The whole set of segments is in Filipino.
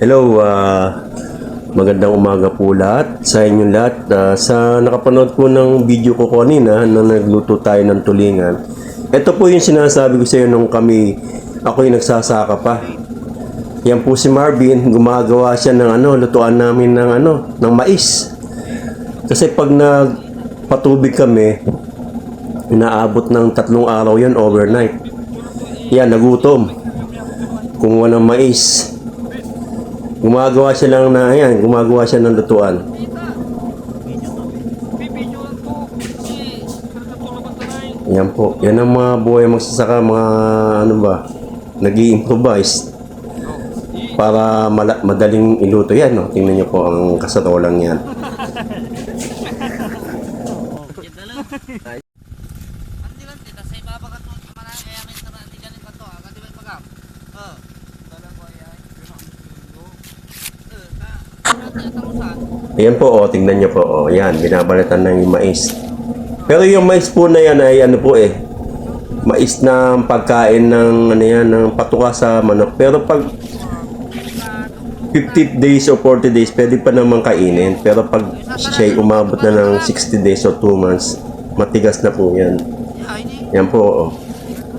Hello, magandang umaga po lahat sa inyong lahat. Sa nakapanood po ng video ko kanina na nagluto tayo ng tulingan. Ito po yung sinasabi ko sa iyo nung ako'y nagsasaka pa. Yan po si Marvin, gumagawa siya ng lutuan namin ng mais. Kasi pag nagpatubig kami, inaabot ng 3 araw yan overnight. Yan, nagutom. Kumuha ng mais. Gumagawa siya ng lutuan. Yan po. Yan ang mga buhay magsasaka, mga nag-i-improvise para madaling iluto yan. No? Tingnan niyo po ang kasarolang yan. Ayan po, tingnan niyo po, yan, binabalitan ng mais. Pero yung mais po na yan ay mais na pagkain ng ng patuka sa manok. Pero pag 50 days o 40 days, pwede pa naman kainin. Pero pag siya umabot na ng 60 days o 2 months, matigas na po yan. Yan po,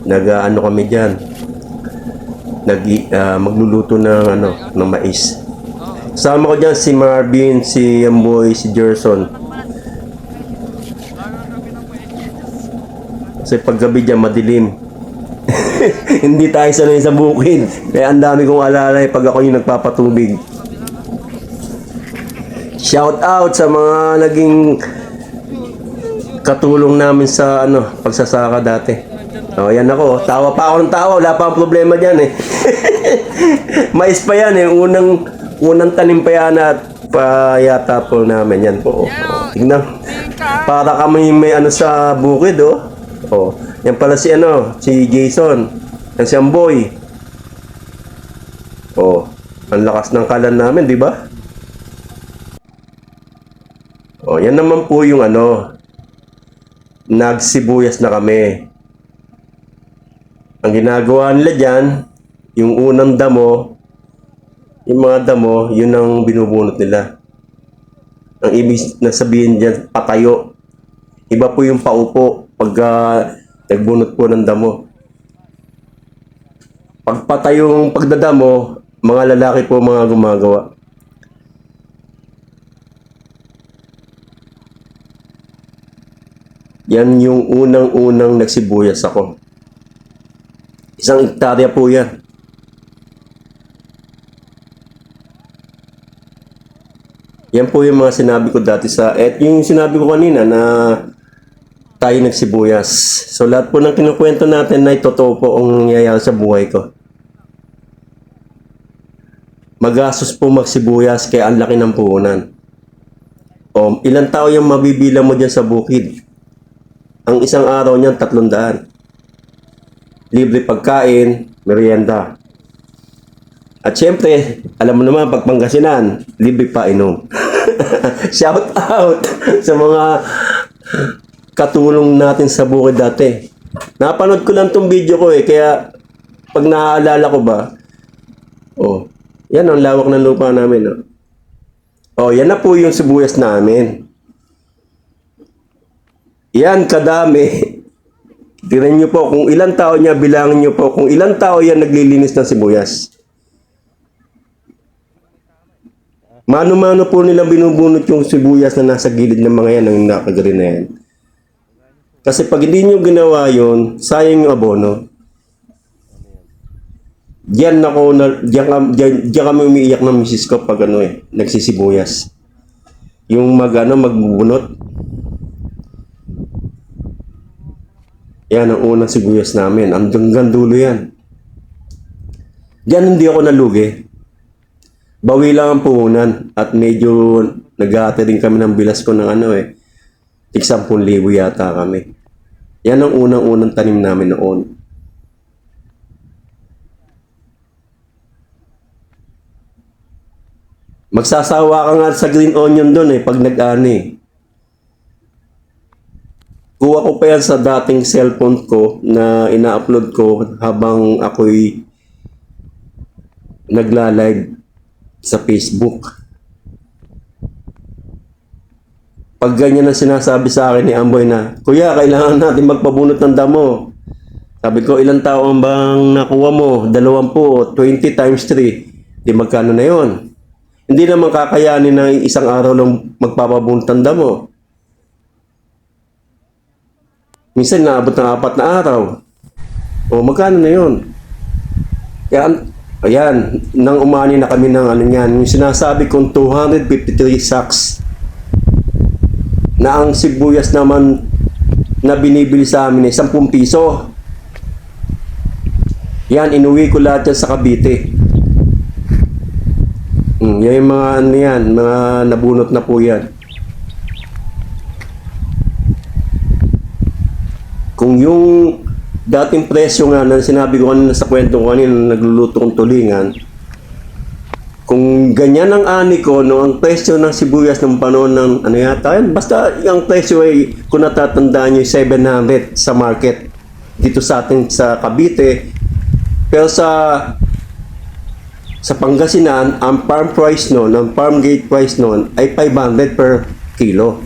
kami diyan. Magluluto ng mais. Sama ko dyan si Marvin, si Amboy, si Gerson. Kasi paggabi dyan madilim. Hindi tayo sanay sa bukid. Kaya ang dami kong alalay pag ako yung nagpapatubig. Shout out sa mga naging katulong namin sa pagsasaka dati. Yan ako. Tawa pa ako ng tawa. Wala pa ang problema dyan Mais pa yan unang tanim pa yan at payata po namin yan po. Tignan. Para kami may sa bukid Yan pala si Jason. Yan si Amboy. Ang lakas ng kalan namin, di ba? Yan naman po yung nagsibuyas na kami. Ang ginagawa nila dyan, yung unang damo, yung mga damo, yun ang binubunot nila. Ang ibig na sabihin dyan, patayo. Iba po yung paupo pag nagbunot po ng damo. Pag patayong pagdadamo, mga lalaki po mga gumagawa. Yan yung unang-unang nagsibuyas ako. 1 hektarya po yan. Yan po yung mga sinabi ko dati yung sinabi ko kanina na tayo nagsibuyas. So lahat po ng kinukwento natin na totoo po ang nangyayari sa buhay ko. Magastos po magsibuyas kaya ang laki ng puhunan. Ilang tao yung mabibilang mo dyan sa bukid? Ang isang araw niyan 300. Libre pagkain, merienda. At syempre, alam mo naman, pag Pangasinan, libre pa inom. Shout out sa mga katulong natin sa bukid dati. Napanood ko lang tong video ko kaya pag naaalala ko ba, yan ang lawak ng lupa namin. Yan na po yung sibuyas namin. Yan kadami. Tignan nyo po kung ilang tao niya, bilangin nyo po kung ilang tao yan naglilinis ng sibuyas. Mano-mano po nila binubunot yung sibuyas na nasa gilid ng mga yan, ang nakagreen na yan. Kasi pag hindi nyo ginawa yun, sayang yung abono. Diyan kami umiiyak ng misis ko pag nagsisibuyas. Yung magbubunot. Yan ang unang sibuyas namin. Hanggang dulo yan. Diyan hindi ako nalugi. Bawi lang ang puhunan at medyo nag-aate din kami ng bilas ko ng 10,000 yata kami. Yan ang unang-unang tanim namin noon. Magsasawa ka nga sa green onion doon pag nag-ani. Kuha ko pa yan sa dating cellphone ko na ina-upload ko habang ako'y nagla-live. sa Facebook. Pag ganyan ang sinasabi sa akin ni Amboy na, Kuya, kailangan natin magpabunot ng damo. Sabi ko, ilang tao ang bang nakuha mo? 20, 20 times 3. Di magkano na yon? Hindi naman kakayanin na isang araw lang magpapabunot ng damo. Minsan naabot ng 4 na araw. O magkano na yon? Kaya, ayan, nang umani na kami ng ano yan, yung sinasabi kong 253 sacks na ang sibuyas naman na binibili sa amin ay 10 piso. Yan, inuwi ko lahat yan sa Cavite. Yan yung mga ano yan, mga nabunot na po yan. Kung yung dating presyo nga na sinabi ko kanina sa kwento ko kanina nagluluto kong tulingan, kung ganyan ang ani ko, no, ang presyo ng sibuyas ng panahon ng ano yata, basta yung presyo ay, kung natatandaan nyo, 700 sa market dito sa atin sa Cavite. Pero sa Pangasinan, ang farm price noon, ang farm gate price noon ay 500 per kilo.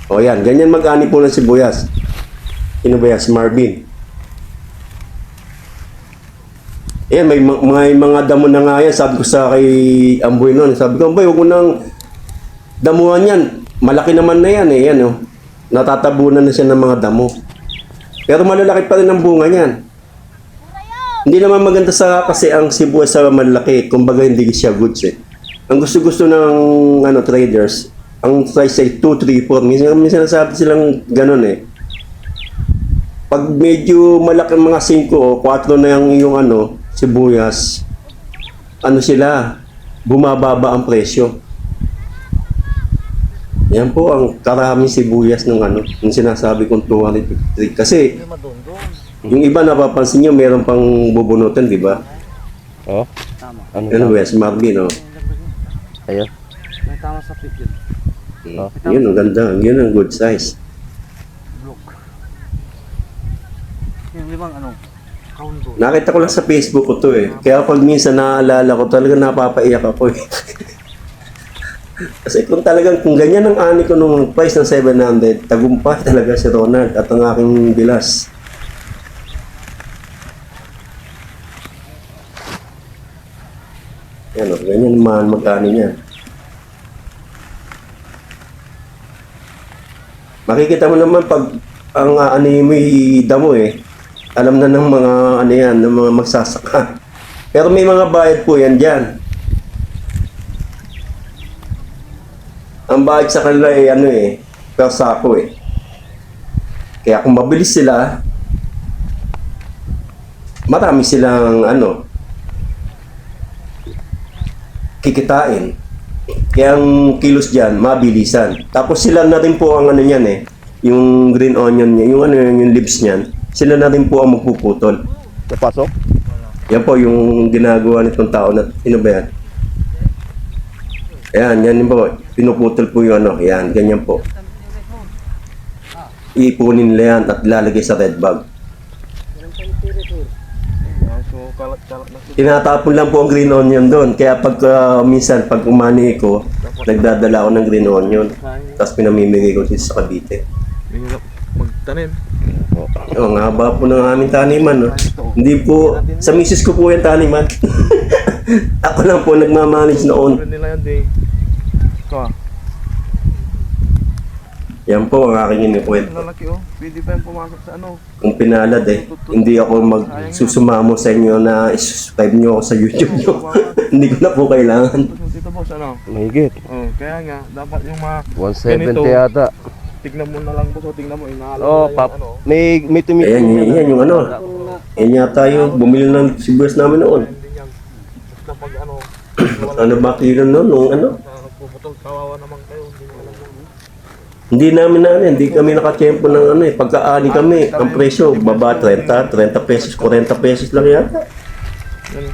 O yan, ganyan mag-ani po ng sibuyas. Sino ba yan? Si Marvin. Ayan, may mga damo na nga yan. Sabi ko sa kay Amboy noon. Sabi ko, Amboy, huwag mo nang damuhan yan. Malaki naman na yan eh. Yan, oh. Natatabunan na siya ng mga damo. Pero malalaki pa rin ang bunga niyan. Hindi naman maganda kasi ang sibuyas sa malaki. Kumbaga hindi siya goods eh. Ang gusto-gusto ng traders, ang price ay 2, 3, 4. Minsan nasabi silang ganun eh. Pag medyo malaki mga 5 o 4 na yung sibuyas, sila, bumababa ang presyo. Yan po ang karaming sibuyas ng yung sinasabi kong 253. Kasi, yung iba napapansin nyo, meron pang bubunutin, di ba? Oh? Ano Ano ba, si Marvin, oh. Ayun. May tama sa pick yun. Yun, ang ganda. Yun ang good size. Block. Yung limang kaundo. Nakita ko lang sa Facebook ko to eh. Kaya pag minsan naaalala ko, talaga napapaiyak ako eh. Kasi kung ganyan ang ani ko nung price ng 700, tagumpay talaga si Ronald at ang aking bilas. Yan o, ganyan naman mag-ani niya. Makikita mo naman pag ang ani mo damo eh. Alam na ng mga ng mga magsasaka. Pero may mga bayad po yan dyan. Ang bayad sa kanila ay per sako eh. Kaya kung mabilis sila, marami silang kikitain. Kaya ang kilos dyan, mabilisan. Tapos sila na rin po ang niyan eh. Yung green onion niya, yung leaves niyan. Sila na rin po ang magpuputol. Napasok? Yan po yung ginagawa nitong tao na, sino ba yan? Ayan, yan po. Pinuputol po yung yan, ganyan po. Ipunin nila yan at lalagay sa red bag. Tinatapon lang po ang green onion doon. Kaya pag minsan, pag umani ko, nagdadala ako ng green onion. Tapos pinamimigay ko dito sa Cavite. Mahirap magtanim. Ang haba po ng aming taniman. No? Hindi po, sa misis ko po yung taniman. Ako lang po nagmamanage noon. Nila yan din. Yan po ang aking inikwento. Lalaki pwede pa yung pumasok sa Kung pinalad hindi ako magsusumamo sa inyo na subscribe nyo ako sa YouTube nyo. Hindi ko na po kailangan. Dito boss, Mahigit. kaya nga, dapat yung mga 170 yata. tignan mo na lang boss, tignan mo, inaalam Oh, na pap. yung May tumito. Yan yung Yan yata yung bumili ng sibuyas namin noon. hindi yan. Basta pag Ano ba kilo noon? Nung puputol, kawawa naman kayo, hindi mo alam yan. Hindi namin hindi kami nakatiyempo ng pagkaani kami. Ang presyo, baba 30 pesos, 40 pesos lang yata. Yan.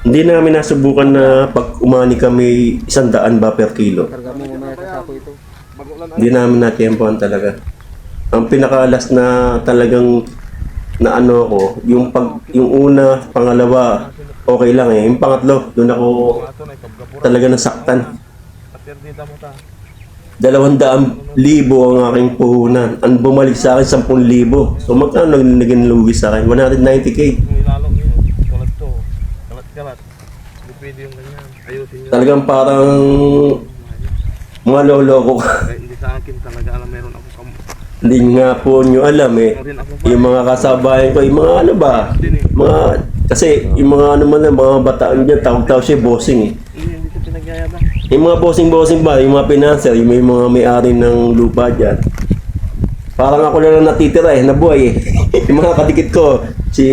Hindi namin nasubukan na pag umani kami 100 ba per kilo. Karga mo mamaya sa sako ito. Bagulan Hindi namin natiyempohan talaga. Ang pinakalas na talagang na ko, yung una, pangalawa, okay lang eh. Yung pangatlo, doon ako Mga ito na ikabgapura. talaga nasaktan. Aterdita mo ta. 200,000 ang aking puhunan. Ang bumalik sa akin, 10,000. So magkano naging lugi sa akin? 190k. Yung ilalong nyo. Kalat to. Kalat-kalat. Hindi pwede yung ganyan. Ayusin nyo. Talagang parang mga lolo ko. Hindi sa akin talaga alam meron ako Hindi nga po nyo alam eh. Yung mga kasabayan ko, yung mga ano ba? Mga, kasi yung mga ano man lang, mga bataan dyan, tawag-tawag siya bossing eh. Hindi ko pinagyayabang. Yung mga bossing-bossing ba, yung mga pinanser, yung may mga may-ari ng lupa dyan. Parang ako na lang natitira eh, nabuhay eh. Yung mga kadikit ko, si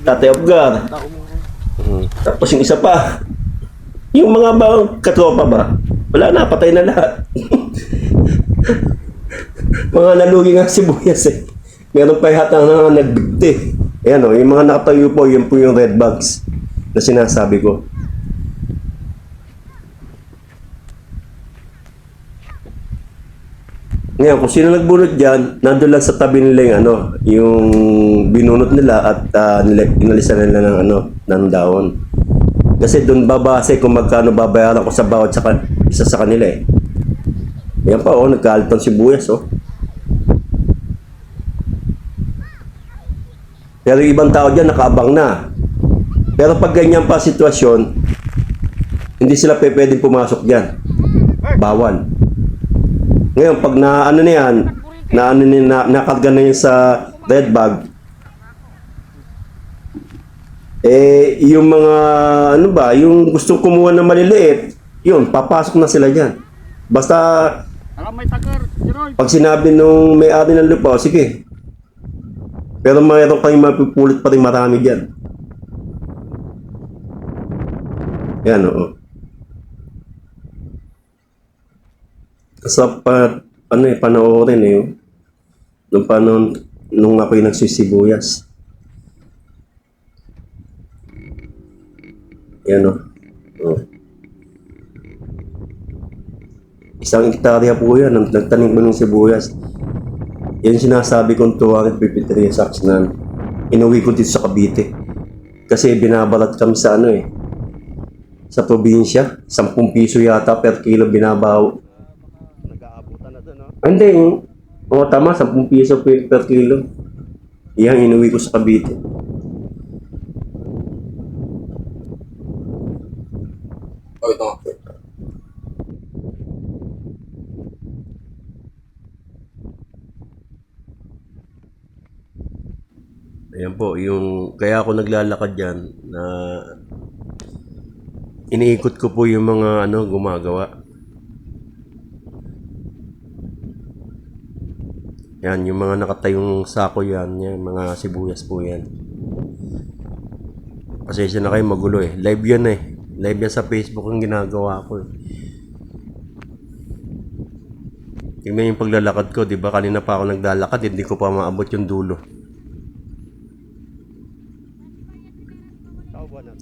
Tatay Obgar. Tao mo. Tapos yung isa pa, yung mga bang katropa ba, wala na, patay na lahat. Mga nalugi nga sibuyas eh. Meron pa yata na nagbigti. Ayan o, yung mga nakatayo po, yun po yung red bags na sinasabi ko. Ngayon, kung sino nagbunot dyan, nandun lang sa tabi nila yung ano, yung binunot nila at inalisan nila ng ano, ng dahon. Kasi doon babase kung magkano babayaran ko sa bawat isa sa kanila eh. Yan pa oh, nagkalit ng sibuyas oh. Pero yung ibang tao dyan nakaabang na. Pero pag ganyan pa sitwasyon, hindi sila pwedeng pumasok dyan. Bawal. Ngayon, pag na ano na yan, nakarga na yan sa red bag, eh, yung mga, ano ba, yung gustong kumuha ng maliliit, yun, papasok na sila dyan. Basta, pag sinabi nung may-ari ng lupa, oh, sige. Pero mayroon kayong mapipulit pa rin marami dyan. Yan, oo. Sa panoorin eh, nung panahon, nung ako'y nagsisibuyas. Yan o. Oh. Isang hektarya po yan, nagtanim mo ng sibuyas. Yan sinasabi kong 253 sacks na inuwi ko dito sa Cavite. Kasi binabalat kami sa ano eh, sa probinsya. 10 piso yata per kilo binabaw. Nag-aabutan na doon, no? Hindi, oo tama, 10 piso per kilo. Yan, inuwi ko sa Cavite. Oh, ito nga. Ayan po, yung kaya ako naglalakad diyan na iniikot ko po yung mga ano gumagawa. Yan, yung mga nakatayong sako yan, yung mga sibuyas po yan. Pasensya na kayo, magulo eh. Live yan eh. Live yan sa Facebook ang ginagawa ko eh. Tingnan yung paglalakad ko, di ba? Kanina pa ako naglalakad, hindi ko pa maabot yung dulo.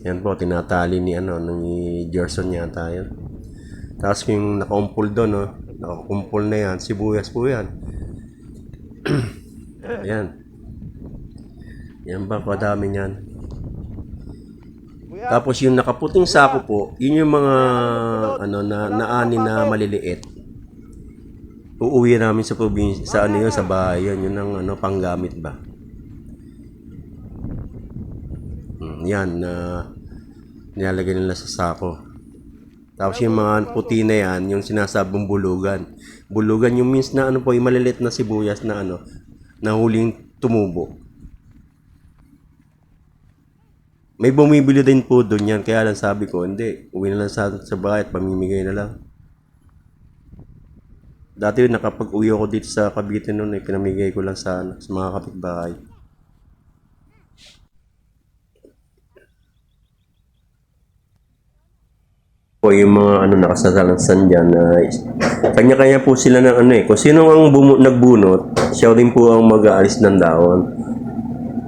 Yan po, tinatali ni ano, ni Gerson yata yan. Tapos yung nakaumpul doon, no? Nakakumpul na yan, sibuyas po yan. Ayan. Yan ba, kadami yan. Tapos yung nakaputing sako po, yun yung mga ano na naani na maliliit. Uuwi namin sa probinsya, sa ano yun, sa bahay yun, yun ang ano, panggamit ba. Yan na nilalagay nila sa sako. Tapos yung mga puti na yan, yung sinasabong bulugan. Bulugan yung means na ano po, yung maliliit na sibuyas na ano, na huling tumubo. May bumibili din po doon yan, kaya lang sabi ko, hindi, uwi na lang sa bahay at pamimigay na lang. Dati nakapag-uwi ako dito sa Cavite noon, pinamigay ko lang sa mga kapitbahay. Po yung mga ano nakasalansan dyan na kanya-kanya po sila ng ano eh. Kung sino ang nagbunot, siya rin po ang mag-aalis ng dahon.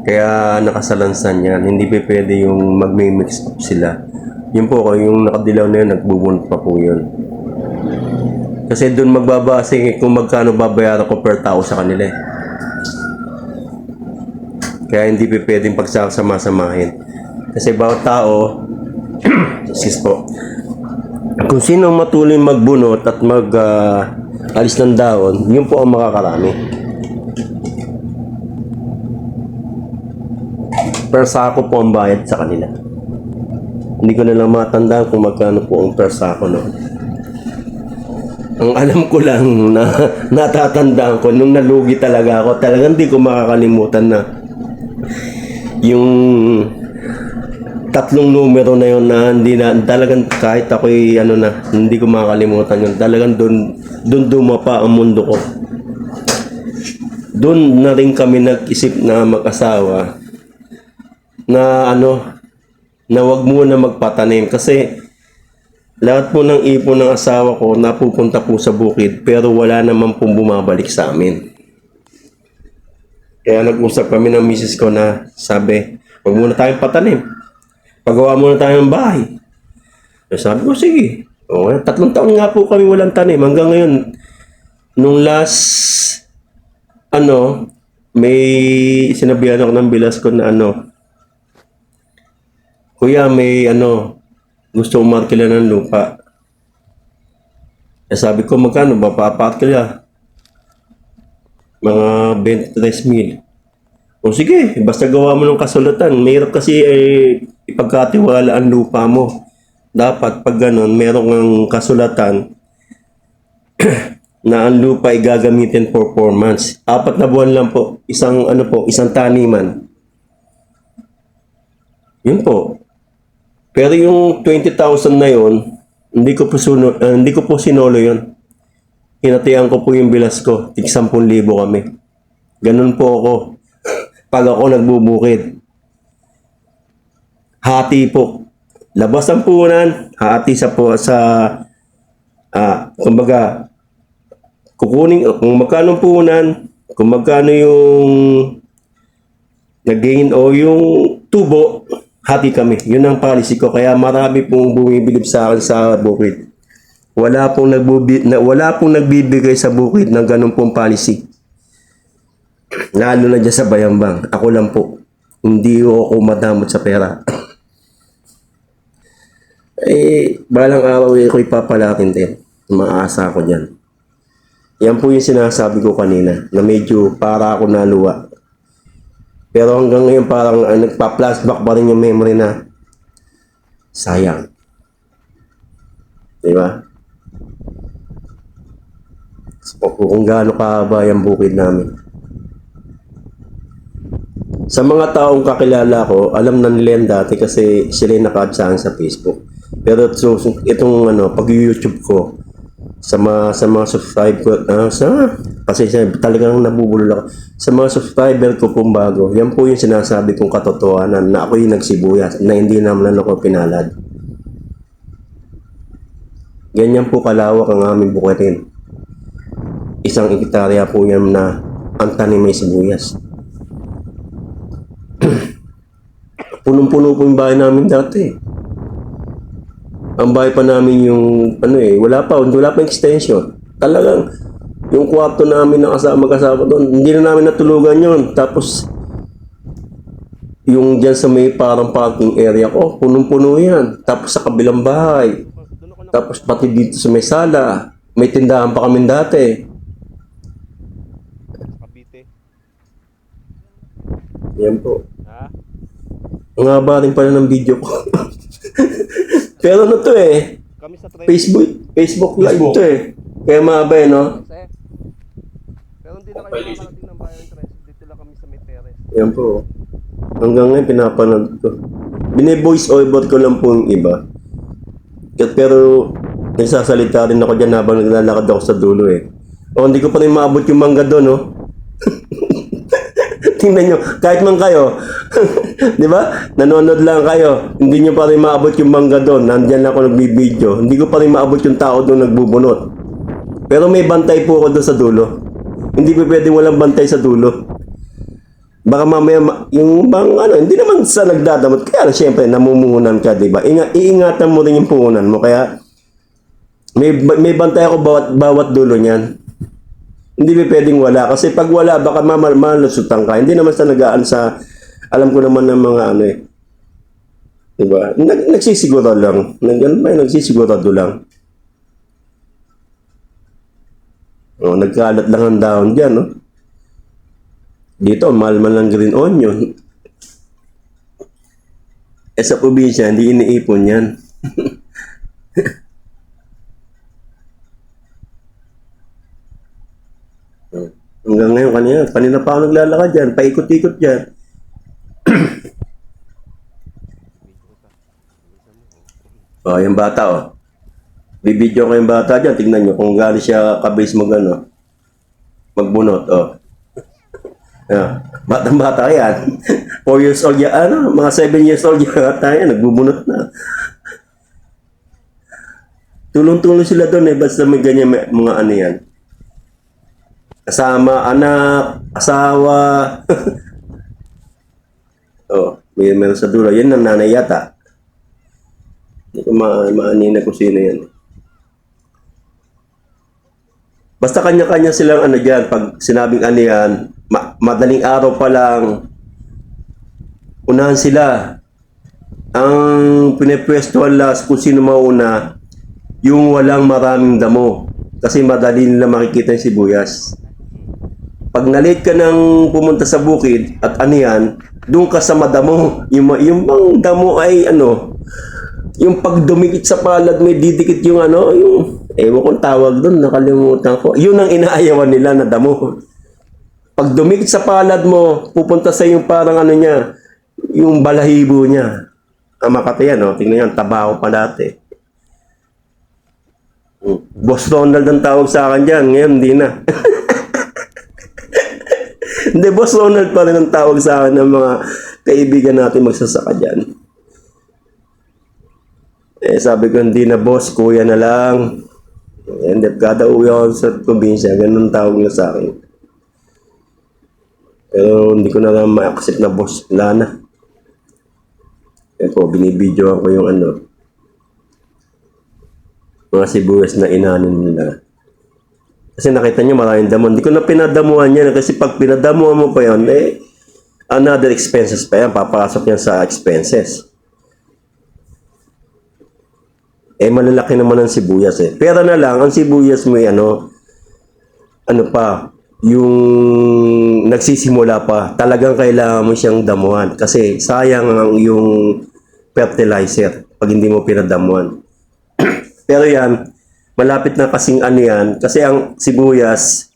Kaya nakasalansan yan. Hindi pa pwede yung mag-mix sila. Yun po, yung nakadilaw na yun, nagbubunot pa po yun. Kasi doon magbabase kung magkano babayaran ko per tao sa kanila eh. Kaya hindi pa pwedeng pagsasama-samahin. Kasi bawat tao, excuse po, kung sino matuloy magbunot at alis ng dahon, yun po ang makakarami. Per sako po ang bayad sa kanila. Hindi ko na lang matandaan kung magkano po ang per sako noon. Ang alam ko lang na natatandaan ko nung nalugi talaga ako, talagang hindi ko makakalimutan na yung tatlong numero na yun na hindi na talagang kahit ako'y hindi ko makakalimutan yun. Talagang doon dumapa ang mundo ko. Doon na rin kami nag-isip na mag-asawa na na wag muna magpatanim kasi lahat po ng ipon ng asawa ko napupunta po sa bukid pero wala naman pong bumabalik sa amin. Kaya nag-usap kami ng misis ko na sabi, wag muna tayong patanim. Pagawa muna tayo ng bahay. Sabi ko, sige. O, 3 taon nga po kami walang tanim. Hanggang ngayon, nung last, may sinabihan ako ng bilas ko na Kuya, may gusto umarkila ng lupa. Sabi ko, magkano ba papaarkila? Mga 23,000. O sige, basta gawa mo ng kasulatan. Mahirap kasi ipagkatiwala ang lupa mo. Dapat pag ganon, meron ng kasulatan na ang lupa ay gagamitin for 4 months. 4 na buwan lang po. Isang taniman. Yun po. Pero yung 20,000 na yon, hindi ko po sinolo yon. Hinatian ko po yung bilas ko. Tig 10,000 kami. Ganun po ako. Pag ako nagbubukid. Hati po. Labas ang punan, hati kumbaga, kukunin, kung magkano punan, kung magkano yung nag-gain o yung tubo, hati kami. Yun ang policy ko. Kaya marami pong bumibilib sa akin sa bukid. Wala pong nagbibigay sa bukid ng ganun pong policy. Lalo na dyan sa Bayambang. Ako lang po. Hindi ako madamot sa pera. Balang araw ko ipapalakin din. Maasa ako dyan. Yan po yung sinasabi ko kanina na medyo para ako naluwa. Pero hanggang ngayon parang nagpa-flashback pa rin yung memory na sayang. Diba? So, kung gaano kahaba yung bukid namin. Sa mga taong kakilala ko, alam na nila yan dati kasi sila yung naka-add sa akin sa Facebook. Pero itong pag-YouTube ko, sa mga subscribe ko, kasi talagang nabubulol ako. Sa mga subscriber ko pong bago, yan po yung sinasabi kong katotohanan na ako yung nagsibuyas, na hindi naman ako pinalad. Ganyan po kalawak ang aming bukitin. 1 hektarya po yan na ang tanim may sibuyas. Punong-puno po yung bahay namin dati. Ang bahay pa namin yung wala pa extension. Talagang yung kwarto namin na mag-kasama doon, hindi na namin natulugan yon. Tapos yung dyan sa may parang parking area ko, punong-puno yan. Tapos sa kabilang bahay. Tapos pati dito sa may sala, may tindahan pa kami dati. Cavite. Yan po. Ha? Ang haba rin pala ng video ko. Pero Kami sa Facebook live to Kaya mahaba no? Pero hindi na kayo makakarating ng bayan ng Tres. Dito lang kami sa may terrace. Yan po. Hanggang ngayon pinapanood ko. Bine-voice over ko lang po yung iba. Pero nagsasalita rin ako dyan habang naglalakad ako sa dulo O hindi ko pa rin maabot yung mangga doon Tingnan nyo, kahit man kayo, di ba? Nanonood lang kayo, hindi nyo pa rin maabot yung mangga doon. Nandyan lang ako nagbibideo. Hindi ko pa rin maabot yung tao doon nagbubunot. Pero may bantay po ako doon sa dulo. Hindi ko pwedeng walang bantay sa dulo. Baka mamaya, yung hindi naman sa nagdadamot. Kaya siyempre, namumuhunan ka, di ba? Iingatan mo rin yung puhunan mo. Kaya, may bantay ako bawat dulo niyan. Hindi ba pwedeng wala? Kasi pag wala, baka malusutan ka. Hindi naman sa nagaan sa, alam ko naman ng mga Diba? Nagsisiguro lang. Nagsisigurado lang. O, nagkalat lang ang dahon dyan, no? Dito, mahal man lang green onion. Eh sa probinsya, hindi iniipon yan. Hanggang ngayon, kanina pa ako naglalakad dyan, paikot-ikot dyan. O, yung bata, oh. Bibidyo ko yung bata dyan, tignan nyo kung gaano siya kabis magbunot, oh. Yeah. Batang-bata yan. 4 years old yan, mga 7 years old yan, tayo, nagbubunot na. Tulong-tulong sila doon basta may ganyan mga ano yan. Kasama, anak, asawa. Oh, meron sa dulo. Yan ang nanay yata. Hindi ko maanina kung sino yan. Basta kanya-kanya silang ano dyan. Pag sinabing ano yan, madaling araw pa lang, unahan sila. Ang pinipwestuhan last kung sino mauna, yung walang maraming damo. Kasi madali nila makikita yung sibuyas. Pag na-late ka nang pumunta sa bukid at ano yan, doon ka sa madamo. Yung bang damo ay ano, yung pag dumikit sa palad may didikit yung ano, yung ewan kong tawag doon, nakalimutan ko. Yun ang inaayawan nila na damo. Pag dumikit sa palad mo, pupunta sa yung parang ano niya, yung balahibo niya. Ang Makati yan, no? Tingnan yan, tabaho pa dati. Boss Ronald ang tawag sa akin dyan. Ngayon, hindi na. Hindi, Boss Ronald pa rin ang tawag sa akin ng mga kaibigan natin magsasaka dyan. Eh, sabi ko, hindi na boss, kuya na lang. And if kada uwi ako sa probinsya, ganun tawag na sa akin. Pero hindi ko na lang ma-accept na boss. Wala na. Eh po, binibidyoan ko yung ano, mga sibuyas na inanin nila. Kasi nakita nyo maraming damo. Hindi ko na pinadamuhan yan. Kasi pag pinadamuhan mo pa yan, eh, another expenses pa yan. Papasok yan sa expenses. Eh, malalaki naman ang sibuyas eh. Pera na lang, ang sibuyas mo ano pa, yung nagsisimula pa, talagang kailangan mo siyang damuhan. Kasi sayang ang yung fertilizer pag hindi mo pinadamuhan. Pero yan, malapit na kasing ano yan, kasi ang sibuyas,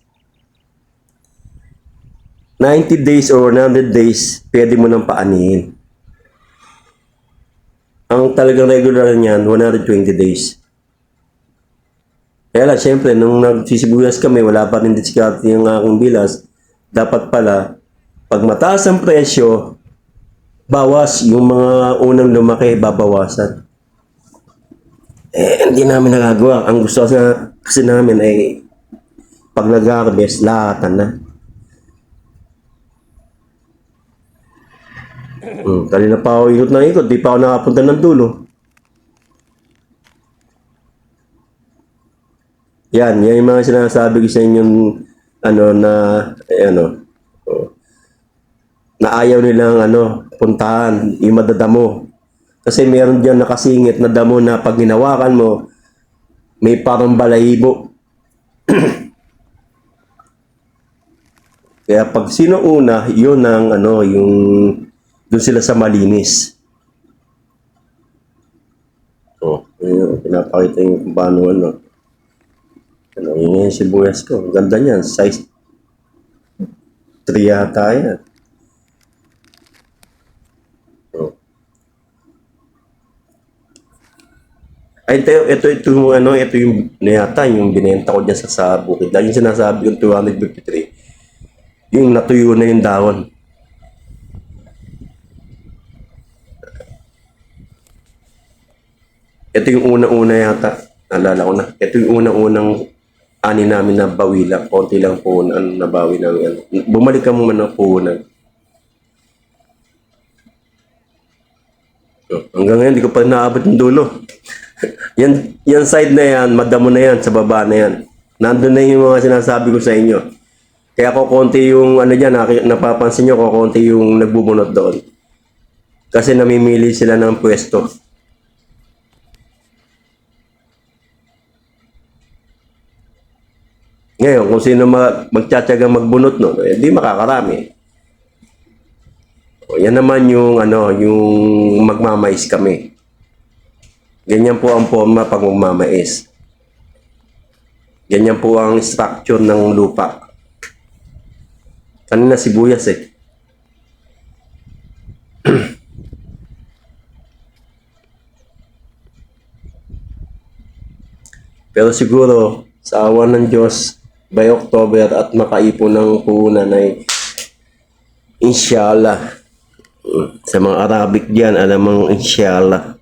90 days or 100 days, pwede mo nang paanihin. Ang talagang regular niyan, 120 days. Kaya lang, syempre, nung nagsisibuyas kami, wala pa rin diskarte yung aking bilas. Dapat pala, pag mataas ang presyo, bawas. Yung mga unang lumaki, babawasan. Eh, hindi namin nagagawa. Ang gusto kasi namin ay pag nag-harvest, lahatan na. Kanina pa ako ikot na ikot, di pa ako nakapunta ng dulo. Yan yung mga sinasabi ko sa inyong ano na na ayaw nilang puntahan, yung madadamo. Kasi meron diyan nakasingit na damo na pag ginawakan mo, may parang balahibo. Kaya pag sino una, yun ang yung doon sila sa malinis. Yun, pinapakita yung kung paano yun yung sibuyas ko. Ang ganda niyan, size 3 yata yan. Ay, ito yung yata, yung binenta ko dyan sa bukid. Dahil yung sinasabi yung 253, yung natuyo na yung dahon. Ito yung unang-una yata. Naalala ko na. Ito yung unang-unang ani namin na bawi lang. Konti lang po nabawi namin. Bumalik ka mo man ng puhunan. Hanggang ngayon, hindi ko pa naabot ng dulo. yan side na yan, madamo na yan, sa baba na yan. Nandun na yung mga sinasabi ko sa inyo. Kaya ko konti yung dyan, napapansin nyo ko konti yung nagbubunot doon. Kasi namimili sila ng pwesto. Ngayon, kung sino magtsatsaga magbunot no, eh, di makakarami. O, yan naman yung ano, yung magmamais kami. Ganyan po ang forma pag magmamais. Ganyan po ang structure ng lupa. Kanina sibuyas eh. Pero siguro, sa awa ng Diyos, by October at makaipon ng puhunan ay inshallah. Sa mga Arabic diyan, alam mong inshallah.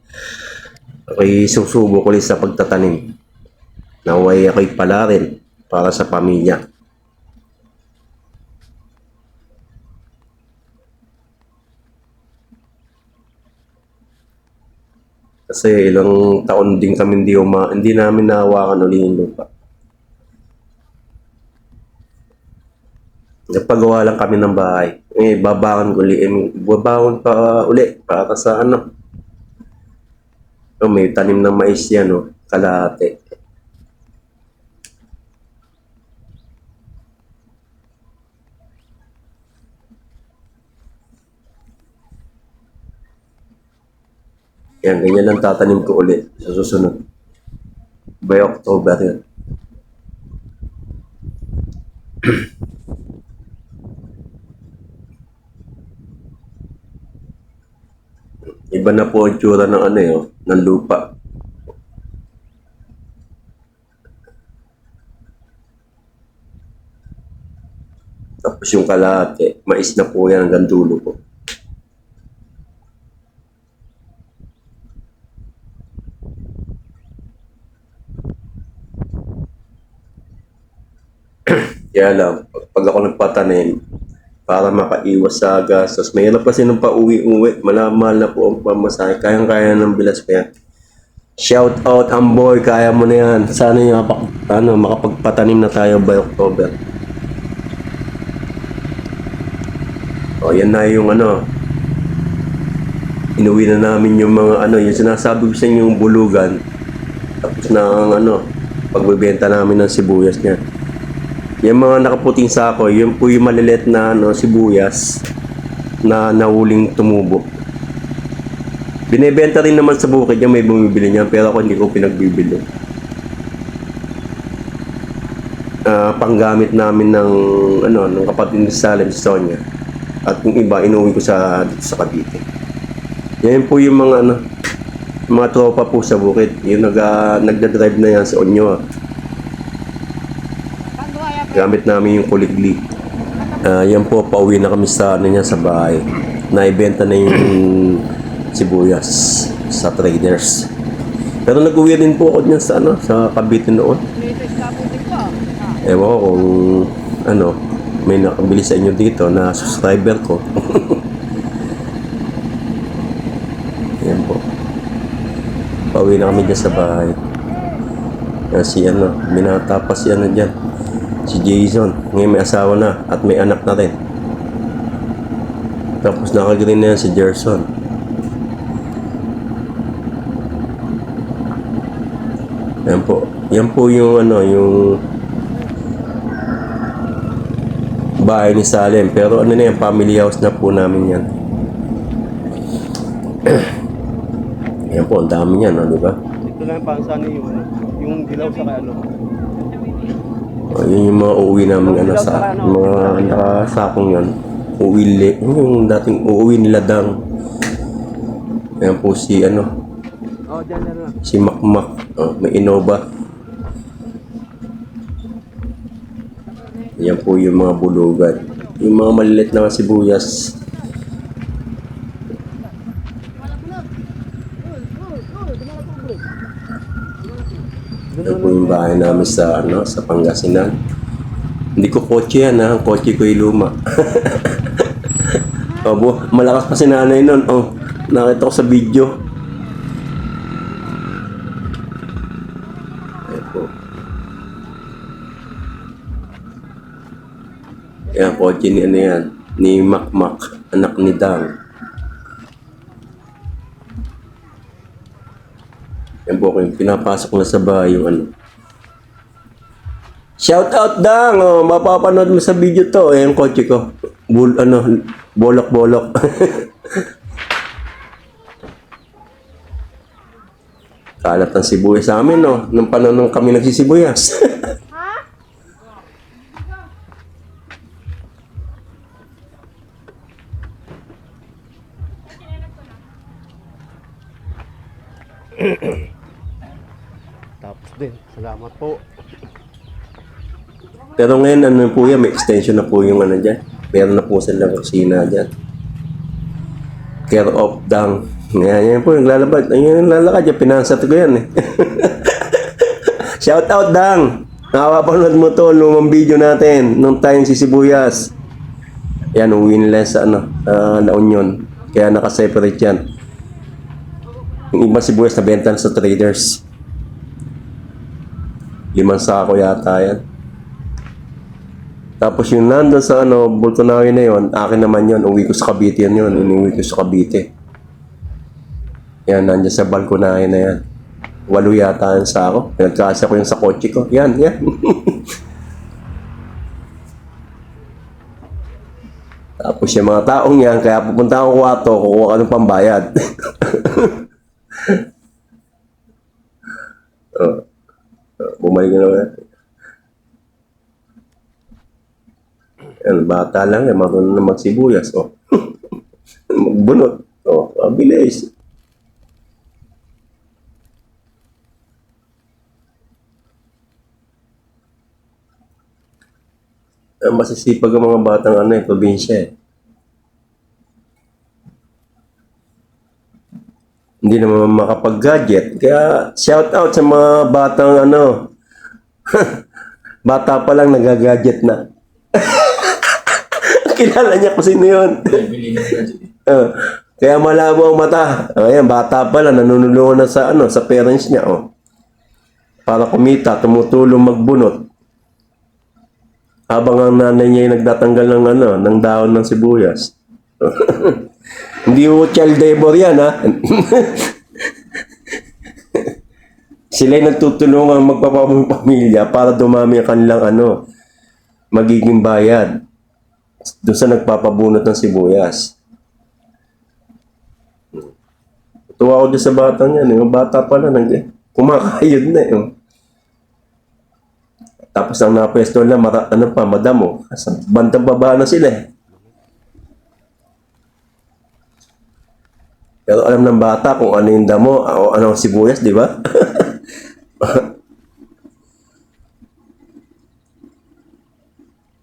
Ako'y susubok ulit sa pagtatanim. Naway ako'y pala rin para sa pamilya. Kasi ilang taon din kami hindi namin nahawakan uli yung lupa. Nagpagawa lang kami ng bahay. Babangon uli. Babangon pa uli para sa ano. May tanim ng mais yan, oh, kalahati. Yan, ganyan lang tatanim ko ulit sa susunod. By October yan. Iba na po ang tsura ng ano yun, ng lupa. Tapos yung kalahati, mais na po yan hanggang dulo po. Kaya lang, pag ako nagpatanim, para makaiwas sa gastos. Mahirap kasi nung pauwi-uwi, mahal na po ang pamasahe. Kayang-kaya ng bilas pa yan. Shout out Amboy, kaya mo na yan. Sana yung makapagpatanim na tayo by October. O, yan na yung ano. Inuwi na namin yung mga ano, yung sinasabi ko sa inyo yung bulugan. Tapos na ang ano, pagbebenta namin ng sibuyas niya. Yung mga nakaputing sako, yun po yung malilit na ano, sibuyas na nahuling tumubo. Binebenta rin naman sa bukid yung may bumibili niyan, pero ako hindi ko pinagbibili. Panggamit namin ng ano, ng kapatid ni Salem, Sonia. At yung iba inuwi ko dito sa Cavite. Yan po yung mga ano, mga tropa po sa bukid. Yung nagda-drive na yan sa Onyo. Gamit namin yung kuliglig. Yan po, pauwi na kami sa ano niya, sa bahay. Naibenta na yung sibuyas sa traders. Pero nag-uwi din po ako niyan sa ano, sa Cavite noon. Ewan ko kung ano, may nakabili sa inyo dito na subscriber ko. Yan po. Pauwi na kami dyan sa bahay. Si ano, binata pa si ano dyan, si Jason. Ngayon may asawa na at may anak na rin. Tapos nakagreen na yan si Gerson. Yan po. Yan po yung ano, yung bahay ni Salem. Pero ano na yan, family house na po namin yan. Yan po, ang dami yan, di ba? Ito lang yung pansan yung ano, yung dilaw sa ano. Yun yung mga uuwi namin ano, sa mga nakasakong yan. Yung dating uuwi nila Dang. Yan po si ano, Dyan na lang. si Makmak. May Innova. Yan po yung mga bulugan. Yung mga malilit na sibuyas. Yan po yung bahay namin sa ano, sa Pangasinan. Hindi ko kotse yan, ha. Ang kotse ko yung luma. Malakas pa si nanay nun. Nakita ko sa video. Ayan po. Yan, kotse ni ano yan. Ni Makmak, anak ni Dang. Yan po ko yung pinapasok na sa bahay yung ano. Shout out Dang! Oh, mapapanood mo sa video to. Eh, yung kotse ko. Bolok-bolok. Kalat ng sibuyas sa amin, no? Nung panahon kami nagsisibuyas. Tapos din, salamat po. Pero ngayon, ano po yan, may extension na po yung ano dyan. Meron na po silang kusina dyan. Care of Dang. Yan po yung lalabad. Ayun yung lalakad. Yung pinansat ko yan eh. Shout out Dang! Nakapapanood mo to, lumang video natin. Nung tayong sisibuyas. Yan, winless sa ano, La Union. Kaya nakaseparate yan. Yung iba sibuyas na benta sa traders. 5 sako yata yan. Tapos yung nandun sa ano, Bultonawi na yon, akin naman yon. Uwi ko sa Cavite yan yun. Inuwi ko sa Cavite. Yan, nandiyan sa balkonahe na yan. 8 yata yung sako. Pinagkasa ko yung sa kotse ko. Yan, yan. Tapos yung mga taong yan, kaya pupunta akong kwarto, kukuha ka ng pambayad. Bumalik na naman. Yan, bata lang, marunong na magsibuyas. Oh. Magbunot. Oh, mabilis. Masisipag ang mga batang ano eh, probinsya eh. Hindi naman makapag-gadget. Kaya shout out sa mga batang ano. Bata pa lang nagagadget na. Kilala niya kung sino yun. Kaya malabo ang mata. Ayan, bata pa lang, nanunulungan na sa ano, sa parents niya. Oh. Para kumita, tumutulong magbunot. Habang ang nanay niya ay nagtatanggal ng ano, ng dahon ng sibuyas. Hindi mo child labor yan, ha? Sila'y nagtutulungan magpapamilya para dumami ang kanilang ano, magiging bayad doon sa nagpapabunot ng sibuyas. Tuwa ako doon sa batang yan. Yung bata pala, kumakayod na eh. Tapos ang napesto na, ano pa, madamo. Sa bandang baba na sila eh. Pero alam ng bata kung ano yung damo o ano ang sibuyas, di ba?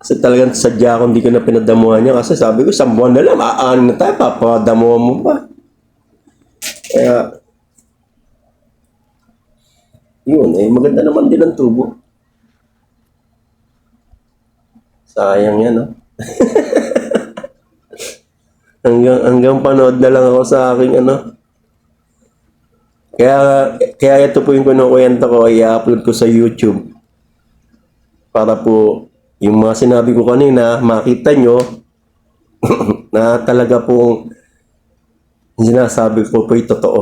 Kasi talagang sadya ako hindi ko na pinadamuhan niya kasi sabi ko, 1 buwan na lang, aanin na tayo, papadamuhan mo pa. Kaya, yun, eh, maganda naman din ang tubo. Sayang yan, no? hanggang panood na lang ako sa aking ano. Kaya ito po yung kinukwento ko, i-upload ko sa YouTube. Para po, yung mga sinabi ko kanina, makita nyo na talaga pong sinasabi ko po yung totoo.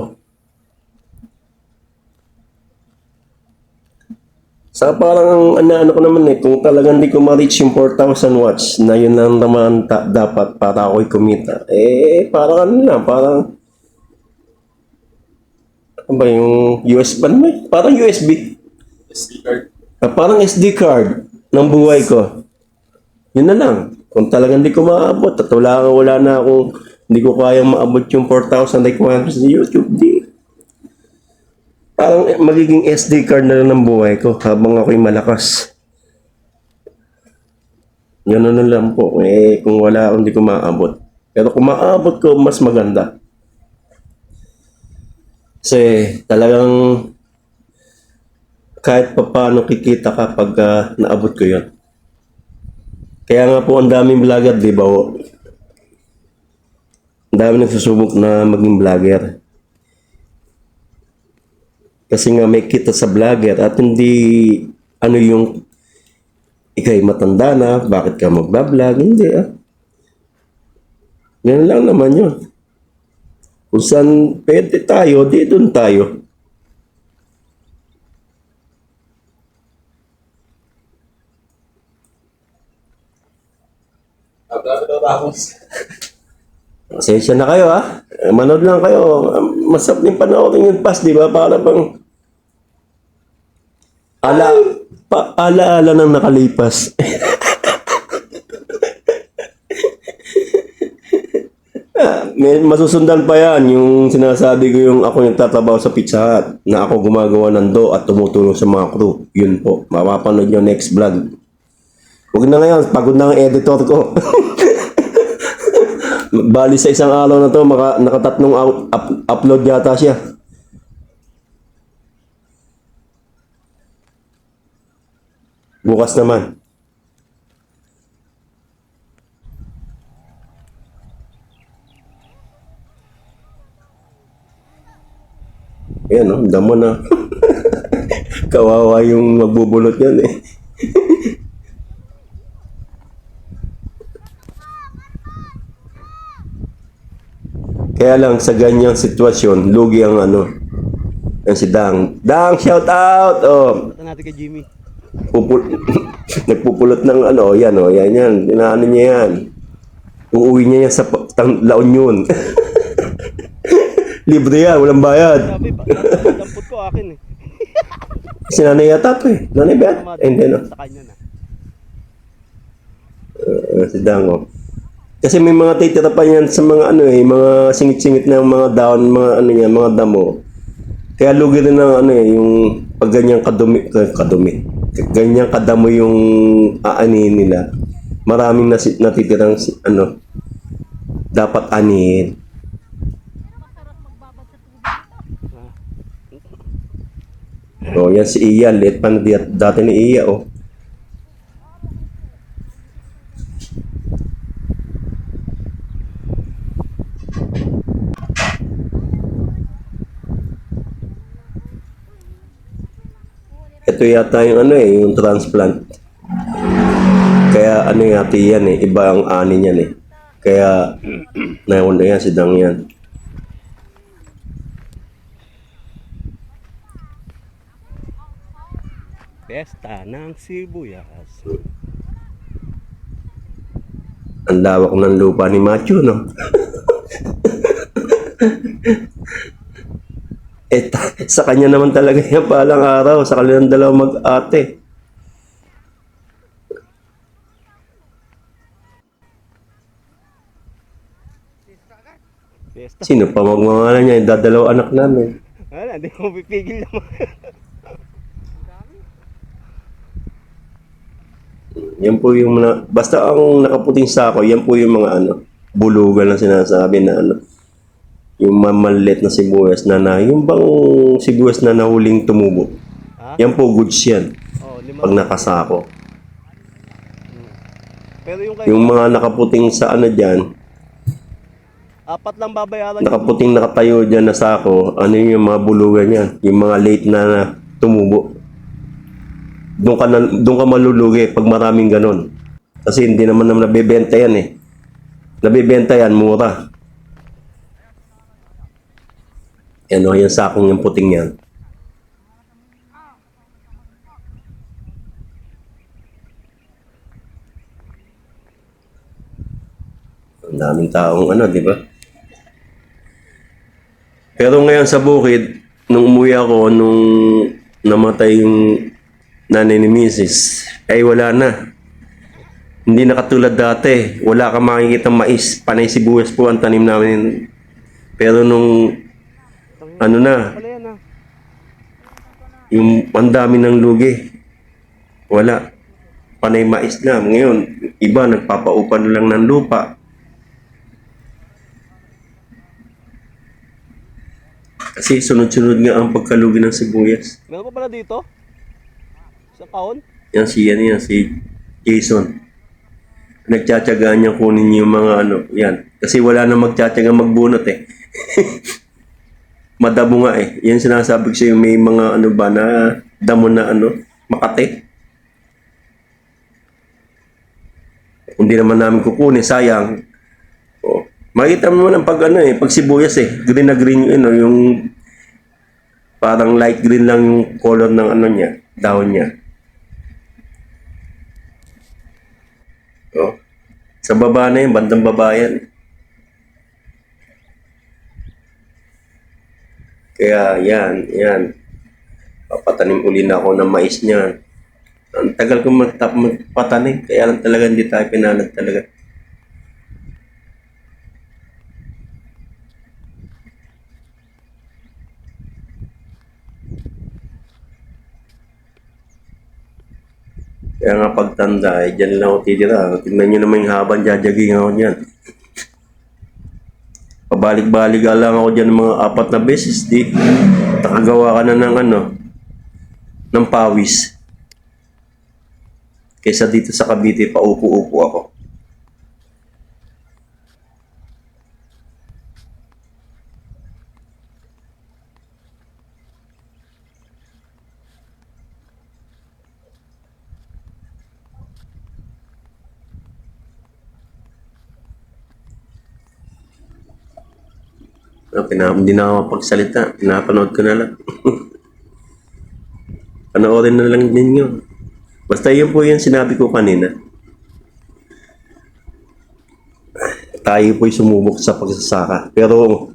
Sa parang ano ko naman eh, kung talagang hindi ko ma-reach yung 4,000 watts na yun lang naman dapat para ako'y kumita. Eh, parang ano lang, parang ano ba yung USB ba naman? Parang USB. SD card. Parang SD card ng buhay ko. Yun na lang. Kung talagang hindi ko maabot at wala na akong hindi ko kayang maabot yung 4,000 requirements sa YouTube, di. Parang magiging SD card na lang ng buhay ko habang ako'y malakas. Yun na lang po. Eh, kung wala akong hindi ko maabot. Pero kung maabot ko, mas maganda. Kasi talagang kahit pa paano kikita ka pag naabot ko yun. Kaya nga po ang daming vlogger, di ba? Ang daming nagsusubok na maging vlogger. Kasi nga may kita sa vlogger at hindi ano yung ikay matanda na, bakit ka magbablog? Hindi ah. Yan lang naman yun. Kung saan pwede tayo, di doon tayo. Pasensya na kayo ha. Manood lang kayo. Masarap yung panoorin yung past, di ba? Para bang alaala ng nakalipas. May masusundan pa yan, yung sinasabi ko yung ako yung tatrabaho sa Pizza Hut, na ako gumagawa ng dough at tumutulong sa mga crew. Yun po, mapapanood nyo next vlog. Huwag na ngayon, pagod na ang editor ko. Bali sa isang araw na to, nakatatlong upload yata siya. Bukas naman. Ayan, no? Damo na. Kawawa yung magbubulot yan eh. Kaya lang sa ganyang sitwasyon, lugi ang ano. Yan si Dang. Dang, shout out! Oh, Punta natin kay Jimmy. nagpupulot ng ano, yan oh, yan. Inaano niya yan. Uuwi niya yan sa La Union. Libre yan, walang bayad. Sabi, dampot ko akin eh. Si nanay yata to eh. Nanay ba yan? Eh, hindi no. Sa kanya na. Si Dang oh. Kasi may mga titira pa yan sa mga ano eh, mga singit-singit na mga daon, mga ano niya, mga damo. Kaya lugi rin ng ano eh, yung pag ganyang kadumi. Ganyang kadamo yung aanihin nila. Maraming natitirang ano, dapat anihin. Oh, yan si Iya, late pa na dati ni Iya oh. Ito yata yung ano eh, yung transplant. Kaya ano yata yan eh, iba ang ani niyan eh. Kaya nauna yan, si Dang yan. Pesta ng sibuyas. Ang lawak ng lupa ni Macho, no? Sa kanya naman talaga yan palang araw, sa kanilang dalawang mag-ate. Pesta. Sino pa magmamala niya, yung dadalaw anak namin. Wala, hindi mo pipigil naman. Yan po yung basta ang nakaputing sako, yan po yung mga ano, bulugan na sinasabi na ano, yung mamalit na sibuyas yung bang sibuyas na nahuling tumubo. Ha? Yan po goods yan, Oh, pag nakasako. Pero yung kayo, Yung mga nakaputing sa ano dyan, apat lang babayaran nakaputing nakatayo dyan na sako, ano yung mga bulugan yan, yung mga late na tumubo. Doon ka malulugi pag maraming ganon. Kasi hindi naman nabibenta yan eh. Nabibenta yan, mura. Yan o, yung sakong yung puting yan. Ang daming taong ano, di ba? Pero ngayon sa bukid, nung umuwi ako, nung namatay yung nanay ni Mrs., ay wala na. Hindi na katulad dati. Wala kang makikita mais. Panay sibuyas po ang tanim namin. Pero nung ano na, Wala yan ah. yung ang dami ng lugi. Wala. Panay mais na. Ngayon, iba nagpapaupan lang ng lupa. Kasi sunod-sunod nga ang pagkalugi ng sibuyas. Meron pa pala dito? Sa kahon? Yan si Jason. Nagtsatsagaan niya kunin yung mga ano, yan. Kasi wala na magtsatsaga magbunot eh. Madamo nga eh. Yan sinasabi ko sa'yo, may mga ano ba na damo na ano, Makati. Hindi naman namin kukunin, sayang. Oh. Makita mo naman pag ano eh, pag sibuyas eh, green na green yung ano, yung parang light green lang yung color ng ano niya, dahon niya. Oh. Sa baba na yun, bandang baba yan. Kaya yan. Papatanim uli na ako ng mais niyan. Ang tagal ko magpatanim, kaya lang talaga hindi tayo pinanad talaga. Kaya nga pagtanda, dyan lang ako titira. Tingnan nyo naman yung habang jajaging ako dyan. Pabalik-balik lang ako dyan ng mga 4 na beses. Di, nakagawa ka na ng ng pawis. Kaysa dito sa Cavite, paupo-upo ako. Hindi na ako mapagsalita. Pinapanood ko na lang. Panoorin na lang ninyo. Basta yun po yung sinabi ko kanina. Tayo po'y sumubok sa pagsasaka. Pero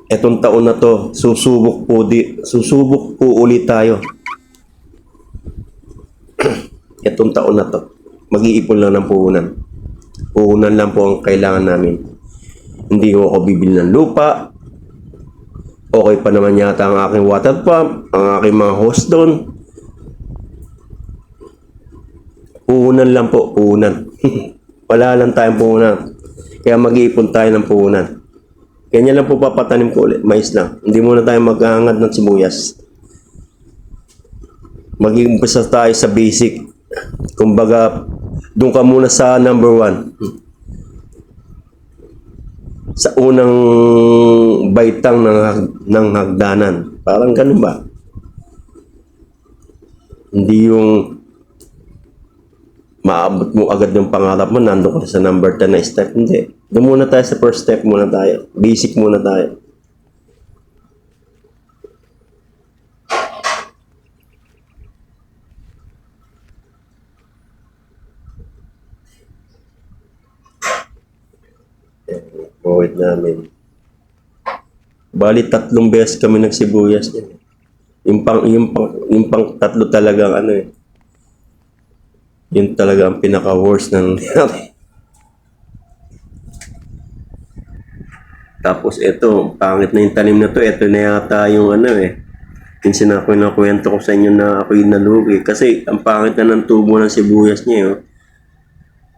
etong taon na to, susubok po ulit tayo. Etong taon na to, mag-iipon lang ng puhunan. Puhunan lang po ang kailangan namin. Hindi ko ako bibili ng lupa. Okay pa naman yata ang aking water pump, ang aking mga hose doon. Puhunan lang po, puhunan. Wala lang tayong puhunan. Kaya mag-iipon tayo ng puhunan. Kanya lang po papatanim ko ulit, mais lang. Hindi muna tayo maghahangad ng sibuyas. Mag-iumpisa tayo sa basic. Kumbaga, doon ka muna sa number 1. Sa unang baitang ng hagdanan. Parang ganun ba? Hindi yung maabot mo agad yung pangarap mo, nandun ka sa number 10 na step. Hindi. Doon muna tayo sa first step muna tayo. Basic muna tayo. Forward namin. Bali 3 beses kami nagsibuyas niyan. Yung pang 3 talagang yun talaga ang pinaka-worst ng nangyari. Tapos ito, pangit na yung tanim na to. Ito na yata yung Minsan ako nakwento ko sa inyo na ako'y nalugi. Kasi ang pangit na ng tubo ng sibuyas niya.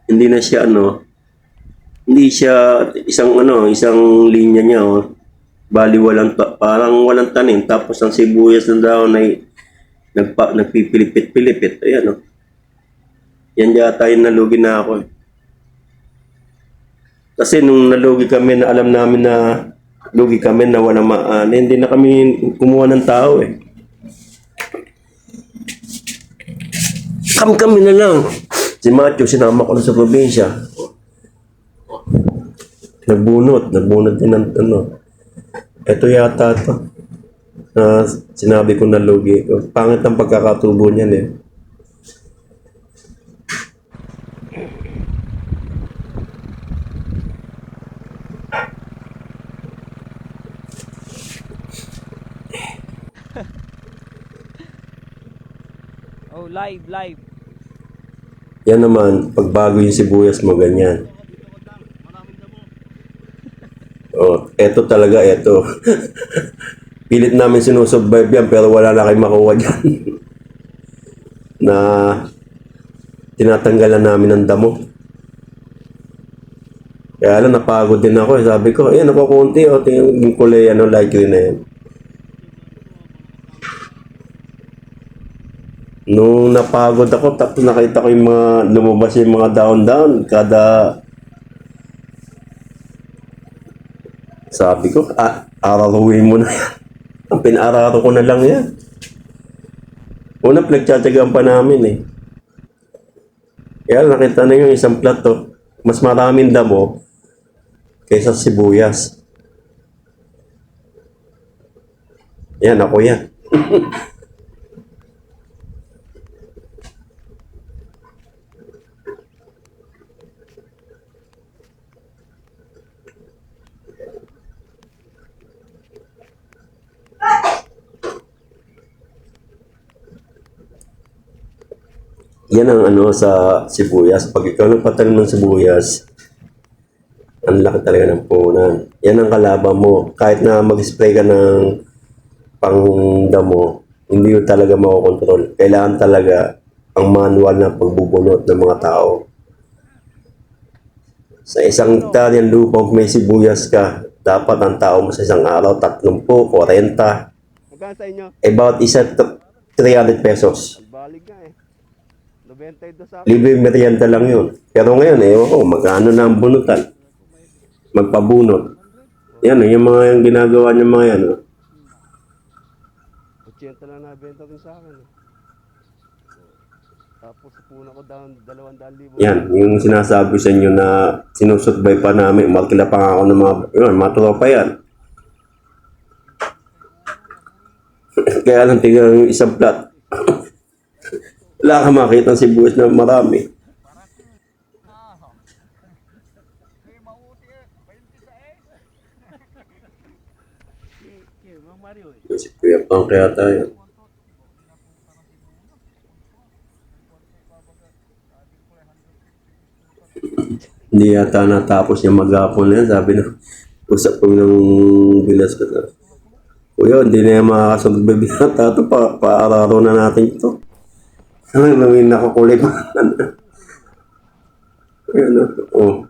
Hindi na siya hindi siya isang linya niya. Bali parang walang tanim. Tapos ang sibuyas na daon ay nagpipilipit-pilipit. Ayan Yan yata yung nalugi na ako. Kasi nung nalugi kami na alam namin na lugi kami na walang hindi na kami kumuha ng tao Kami na lang. Si Matthew, sinama ko na sa probinsya. Nagbunot din ng Ito yata ito. Sinabi ko na lugi. Pangit ang pagkakatubo niyan Oh, live. Yan naman, pagbago yung sibuyas mo, ganyan. Eto talaga. Pilit namin sinusurvive yan, pero wala na kayong makuha dyan. Na tinatanggalan namin ng damo. Kaya lang, napagod din ako. Sabi ko, ayan, nakukunti. Tingnan yung kulay, light green na yan. Nung napagod ako, tapos nakita ko yung mga lumabas yung mga down sabi ko, araruin mo na yan. Ang pinararo ko na lang yan. Una, pinagtsatsagaan pa namin Kaya nakita na yung isang plato, mas maraming damo kaysa sibuyas. Yan, ako yan. Yan ang ano sa sibuyas. Pag ikaw nagpatanim ng sibuyas, ang laki talaga ng punan. Yan ang kalaban mo. Kahit na mag-spray ka ng pangdamo, hindi mo talaga makokontrol. Kailangan talaga ang manual na pagbubunot ng mga tao. Sa isang hektaryang lupa, kung may sibuyas ka, dapat ang tao mo sa isang araw, 30, 40, Magkano sa inyo? about isa 300 pesos. Balik nga eh. 92 sa akin. Libre merienda lang yun. Pero ngayon, magkano na ang bunutan? Magpabunot. Yan, yung mga yung ginagawa niya mga yan. 80 lang nabenta rin sa akin. Tapos puna ko down 200,000. Yan, yung sinasabi sa inyo na sinusutbay pa namin, makila pa nga ako ng mga tropa yan. Kaya lang tingnan yung isang plot. Wala ka makita ng sibuyas na marami. Si Kuya Pang kaya tayo. Hindi yata natapos yung maghapon na yan. Sabi na, usap ko ng bilas ko na. Kuya, hindi na yung makakasunod ba binata ito? Paararo na natin ito. Ano yung nakukulay pa? Ayan, oh.